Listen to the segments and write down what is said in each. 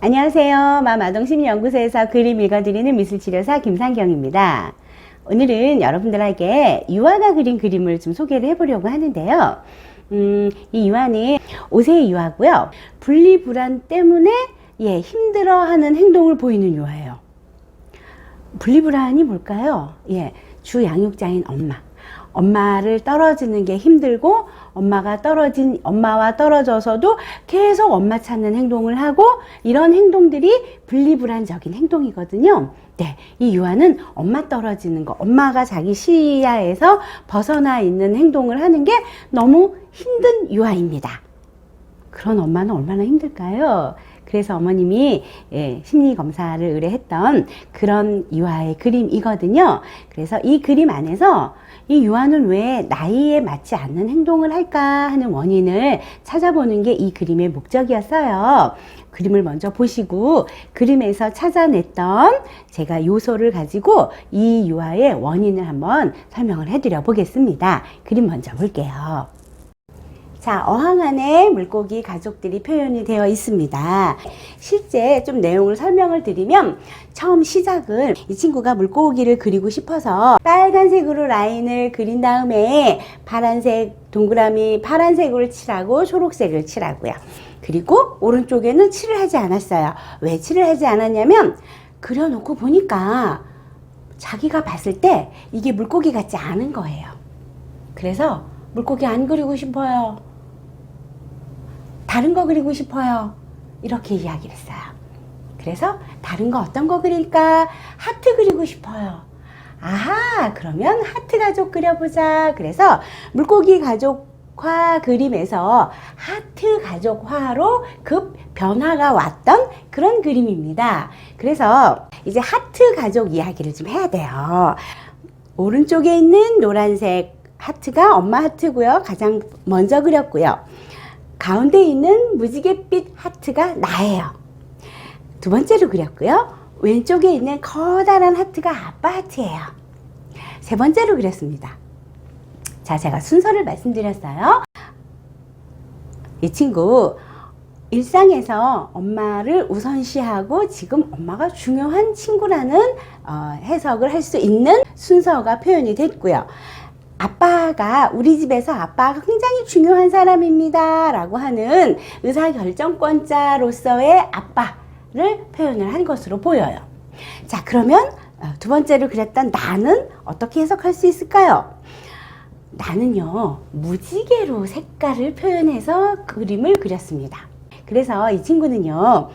안녕하세요. 마마동심리연구소에서 그림 읽어드리는 미술치료사 김상경입니다. 오늘은 여러분들에게 유화가 그린 그림을 좀 소개를 해보려고 하는데요. 이 유화는 5세의 유화고요. 분리불안 때문에 힘들어하는 행동을 보이는 유화예요. 분리불안이 뭘까요? 주 양육자인 엄마를 떨어지는 게 힘들고 엄마와 떨어져서도 계속 엄마 찾는 행동을 하고, 이런 행동들이 분리불안적인 행동이거든요. 이 유아는 엄마 떨어지는 거, 엄마가 자기 시야에서 벗어나 있는 행동을 하는 게 너무 힘든 유아입니다. 그런 엄마는 얼마나 힘들까요? 그래서 어머님이 심리검사를 의뢰했던 그런 유아의 그림이거든요. 그래서 이 그림 안에서 이 유아는 왜 나이에 맞지 않는 행동을 할까 하는 원인을 찾아보는 게 이 그림의 목적이었어요. 그림을 먼저 보시고 그림에서 찾아냈던 제가 요소를 가지고 이 유아의 원인을 한번 설명을 해드려 보겠습니다. 그림 먼저 볼게요. 자, 어항 안에 물고기 가족들이 표현이 되어 있습니다. 실제 좀 내용을 설명을 드리면, 처음 시작은 이 친구가 물고기를 그리고 싶어서 빨간색으로 라인을 그린 다음에 파란색 동그라미 파란색으로 칠하고 초록색을 칠하고요. 그리고 오른쪽에는 칠을 하지 않았어요. 왜 칠을 하지 않았냐면, 그려놓고 보니까 자기가 봤을 때 이게 물고기 같지 않은 거예요. 그래서 물고기 안 그리고 싶어요. 다른 거 그리고 싶어요. 이렇게 이야기를 했어요. 그래서 다른 거 어떤 거 그릴까? 하트 그리고 싶어요. 아하, 그러면 하트 가족 그려보자. 그래서 물고기 가족화 그림에서 하트 가족화로 급 변화가 왔던 그런 그림입니다. 그래서 이제 하트 가족 이야기를 좀 해야 돼요. 오른쪽에 있는 노란색 하트가 엄마 하트고요. 가장 먼저 그렸고요. 가운데 있는 무지갯빛 하트가 나예요. 두 번째로 그렸고요. 왼쪽에 있는 커다란 하트가 아빠 하트예요. 세 번째로 그렸습니다. 자, 제가 순서를 말씀드렸어요. 이 친구 일상에서 엄마를 우선시하고 지금 엄마가 중요한 친구라는 해석을 할 수 있는 순서가 표현이 됐고요. 아빠가, 우리 집에서 아빠가 굉장히 중요한 사람입니다 라고 하는 의사결정권자로서의 아빠를 표현을 한 것으로 보여요. 자, 그러면 두 번째로 그렸던 나는 어떻게 해석할 수 있을까요? 나는요, 무지개로 색깔을 표현해서 그림을 그렸습니다. 그래서 이 친구는요,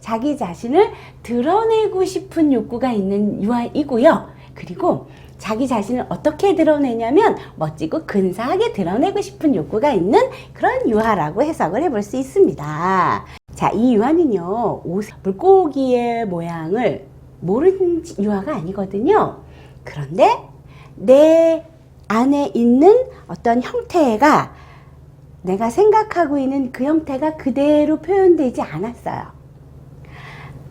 자기 자신을 드러내고 싶은 욕구가 있는 유아이고요. 그리고 자기 자신을 어떻게 드러내냐면 멋지고 근사하게 드러내고 싶은 욕구가 있는 그런 유아라고 해석을 해볼 수 있습니다. 자, 이 유아는요, 물고기의 모양을 모르는 유아가 아니거든요. 그런데 내 안에 있는 어떤 형태가, 내가 생각하고 있는 그 형태가 그대로 표현되지 않았어요.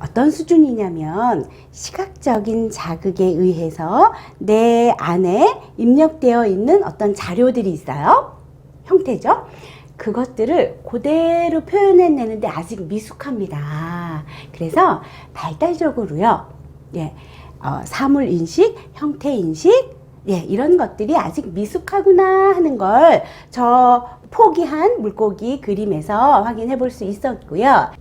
어떤 수준이냐면, 시각적인 자극에 의해서 내 안에 입력되어 있는 어떤 자료들이 있어요. 형태죠. 그것들을 그대로 표현해내는데 아직 미숙합니다. 그래서 발달적으로요, 사물인식, 형태인식, 이런 것들이 아직 미숙하구나 하는 걸 저 포기한 물고기 그림에서 확인해 볼 수 있었고요.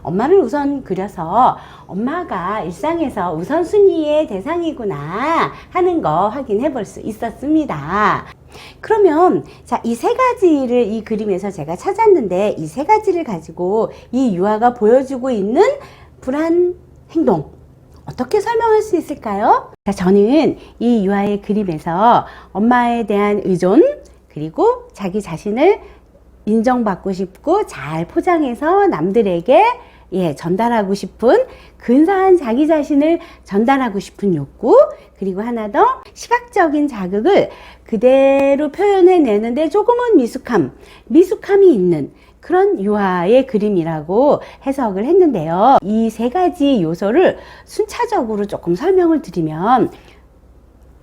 엄마를 우선 그려서 엄마가 일상에서 우선순위의 대상이구나 하는 거 확인해 볼 수 있었습니다. 그러면 자, 이 세 가지를 이 그림에서 제가 찾았는데, 이 세 가지를 가지고 이 유아가 보여주고 있는 불안 행동, 어떻게 설명할 수 있을까요? 자, 저는 이 유아의 그림에서 엄마에 대한 의존, 그리고 자기 자신을 인정받고 싶고 잘 포장해서 남들에게 전달하고 싶은 근사한 자기 자신을 전달하고 싶은 욕구, 그리고 하나 더 시각적인 자극을 그대로 표현해내는데 조금은 미숙함이 있는 그런 유아의 그림이라고 해석을 했는데요. 이 세 가지 요소를 순차적으로 조금 설명을 드리면,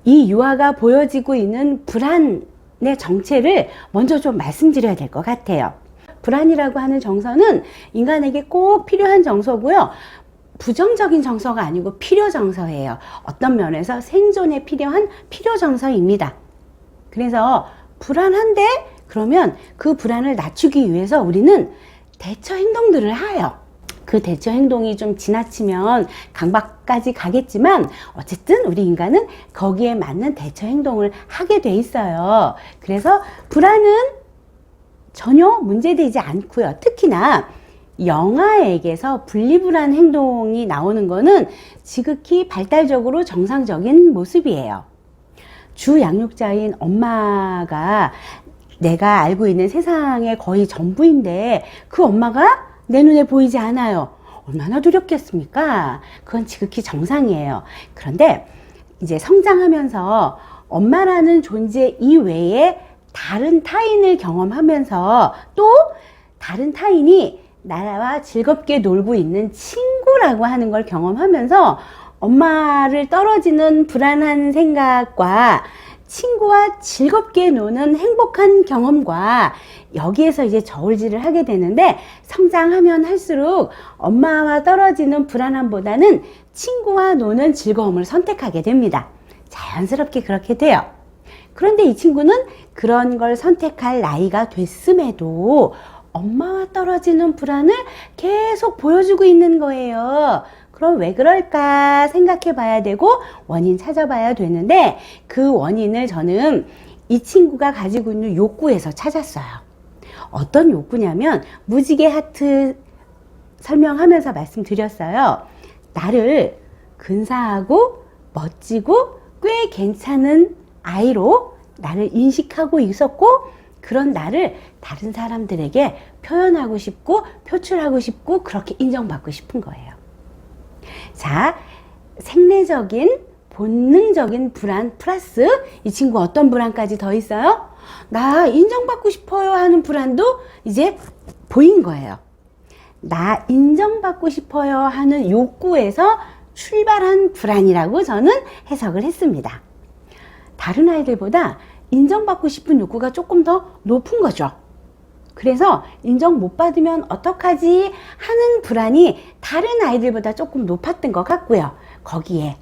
이 유아가 보여지고 있는 불안의 정체를 먼저 좀 말씀드려야 될 것 같아요. 불안이라고 하는 정서는 인간에게 꼭 필요한 정서고요. 부정적인 정서가 아니고 필요 정서예요. 어떤 면에서 생존에 필요한 필요 정서입니다. 그래서 불안한데 그러면 그 불안을 낮추기 위해서 우리는 대처 행동들을 해요. 그 대처 행동이 좀 지나치면 강박까지 가겠지만 어쨌든 우리 인간은 거기에 맞는 대처 행동을 하게 돼 있어요. 그래서 불안은 전혀 문제되지 않고요. 특히나 영아에게서 분리불안 행동이 나오는 거는 지극히 발달적으로 정상적인 모습이에요. 주 양육자인 엄마가 내가 알고 있는 세상의 거의 전부인데 그 엄마가 내 눈에 보이지 않아요. 얼마나 두렵겠습니까? 그건 지극히 정상이에요. 그런데 이제 성장하면서 엄마라는 존재 이외에 다른 타인을 경험하면서 또 다른 타인이 나와 즐겁게 놀고 있는 친구라고 하는 걸 경험하면서 엄마를 떨어지는 불안한 생각과 친구와 즐겁게 노는 행복한 경험과 여기에서 이제 저울질을 하게 되는데 성장하면 할수록 엄마와 떨어지는 불안함보다는 친구와 노는 즐거움을 선택하게 됩니다. 자연스럽게 그렇게 돼요. 그런데 이 친구는 그런 걸 선택할 나이가 됐음에도 엄마와 떨어지는 불안을 계속 보여주고 있는 거예요. 그럼 왜 그럴까 생각해 봐야 되고 원인 찾아봐야 되는데 그 원인을 저는 이 친구가 가지고 있는 욕구에서 찾았어요. 어떤 욕구냐면 무지개 하트 설명하면서 말씀드렸어요. 나를 근사하고 멋지고 꽤 괜찮은 아이로 나를 인식하고 있었고 그런 나를 다른 사람들에게 표현하고 싶고 표출하고 싶고 그렇게 인정받고 싶은 거예요. 자, 생리적인 본능적인 불안 플러스 이 친구 어떤 불안까지 더 있어요? 나 인정받고 싶어요 하는 불안도 이제 보인 거예요. 나 인정받고 싶어요 하는 욕구에서 출발한 불안이라고 저는 해석을 했습니다. 다른 아이들보다 인정받고 싶은 욕구가 조금 더 높은 거죠. 그래서 인정 못 받으면 어떡하지 하는 불안이 다른 아이들보다 조금 높았던 것 같고요. 거기에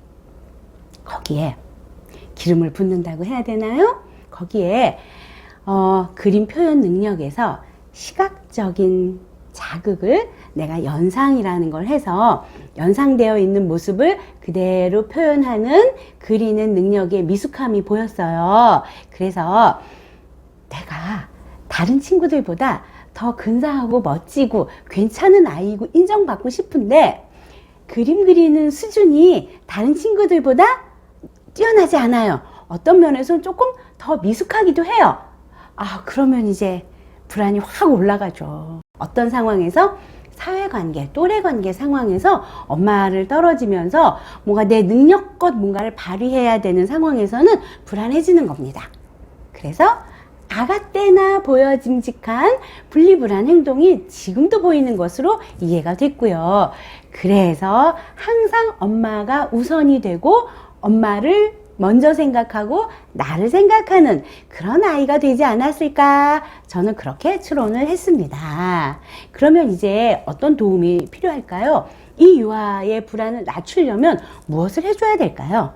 기름을 붓는다고 해야 되나요? 거기에 그림 표현 능력에서 시각적인 자극을 내가 연상이라는 걸 해서 연상되어 있는 모습을 그대로 표현하는 그리는 능력의 미숙함이 보였어요. 그래서 내가 다른 친구들보다 더 근사하고 멋지고 괜찮은 아이고 인정받고 싶은데 그림 그리는 수준이 다른 친구들보다 뛰어나지 않아요. 어떤 면에서는 조금 더 미숙하기도 해요. 그러면 이제 불안이 확 올라가죠. 어떤 상황에서 사회관계, 또래관계 상황에서 엄마를 떨어지면서 뭔가 내 능력껏 뭔가를 발휘해야 되는 상황에서는 불안해지는 겁니다. 그래서 아가 때나 보여짐직한 분리불안 행동이 지금도 보이는 것으로 이해가 됐고요. 그래서 항상 엄마가 우선이 되고 엄마를 먼저 생각하고 나를 생각하는 그런 아이가 되지 않았을까 저는 그렇게 추론을 했습니다. 그러면 이제 어떤 도움이 필요할까요? 이 유아의 불안을 낮추려면 무엇을 해줘야 될까요?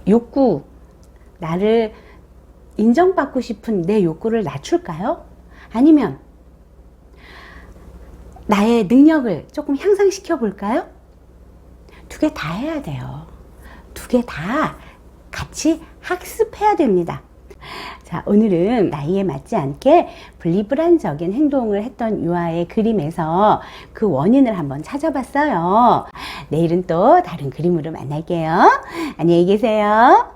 욕구, 나를 인정받고 싶은 내 욕구를 낮출까요? 아니면 나의 능력을 조금 향상시켜 볼까요? 두 개 다 해야 돼요. 두 개 다 같이 학습해야 됩니다. 자, 오늘은 나이에 맞지 않게 분리불안적인 행동을 했던 유아의 그림에서 그 원인을 한번 찾아봤어요. 내일은 또 다른 그림으로 만날게요. 안녕히 계세요.